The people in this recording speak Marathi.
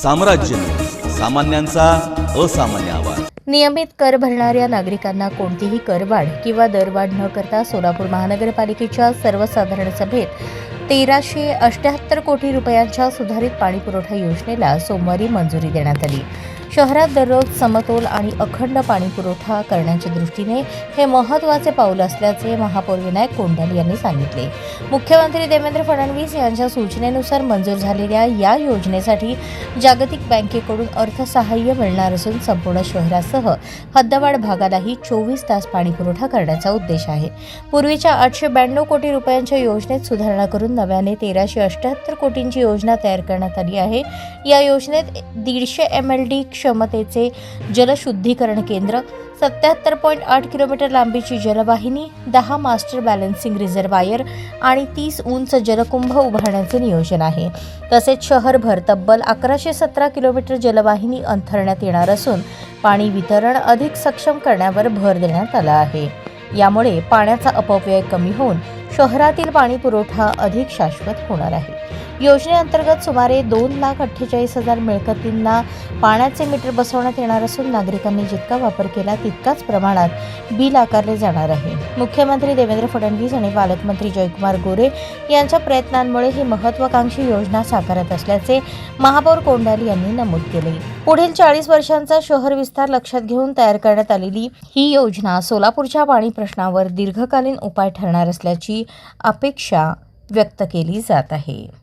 साम्राज्य, सामान्यांचा असामान्य आवाज। नियमित कर भरणाऱ्या नागरिकांना कोणतीही करवाढ किंवा दरवाढ न करता सोलापूर महानगरपालिकेच्या सर्वसाधारण सभेत 1378 कोटी रुपयांच्या सुधारित पाणीपुरवठा योजनेला सोमवारी मंजुरी देण्यात आली। शहरात दररोज समतोल आणि अखंड पाणीपुरवठा करण्याच्या दृष्टीने हे महत्त्वाचे पाऊल असल्याचे महापौर विनायक कोंडाल यांनी सांगितले। मुख्यमंत्री देवेंद्र फडणवीस यांच्या सूचनेनुसार मंजूर झालेल्या या योजनेसाठी जागतिक बँकेकडून अर्थसहाय्य मिळणार असून संपूर्ण शहरासह हद्दवाढ भागालाही 24 तास पाणीपुरवठा करण्याचा उद्देश आहे। पूर्वीच्या 892 कोटी रुपयांच्या योजनेत सुधारणा करून नव्याने 1378 कोटींची योजना तयार करण्यात आली आहे। या योजनेत 150 MLD क्षमतेचे जलशुद्धीकरण केंद्र, 77.8 किलोमीटर लांबीची जलवाहिनी, 10 मास्टर बॅलन्सिंग रिझर्वायर आणि 30 उंच जलकुंभ उभारण्याचे नियोजन आहे। तसेच शहरभर तब्बल 1117 किलोमीटर जलवाहिनी अंथरण्यात येणार असून पाणी वितरण अधिक सक्षम करण्यावर भर देण्यात आला आहे। यामुळे पाण्याचा अपव्यय कमी होऊन शहरातील पाणी पुरवठा अधिक शाश्वत होणार आहे। योजनेअंतर्गत सुमारे 2,48,000 मिळकतींना पाण्याचे मीटर बसवण्यात येणार असून नागरिकांनी जितका वापर केला तितकाच प्रमाणात बिल आकारले जाणार आहे। मुख्यमंत्री देवेंद्र फडणवीस आणि पालकमंत्री जयकुमार गोरे यांच्या प्रयत्नांमुळे ही महत्त्वाकांक्षी योजना साकारत असल्याचे महापौर कोंडाल यांनी नमूद केले। पुढील 40 वर्षांचा शहर विस्तार लक्षात घेऊन तयार करण्यात आलेली ही योजना सोलापूरच्या पाणी प्रश्नावर दीर्घकालीन उपाय ठरणार असल्याची अपेक्षा व्यक्त केली जात आहे।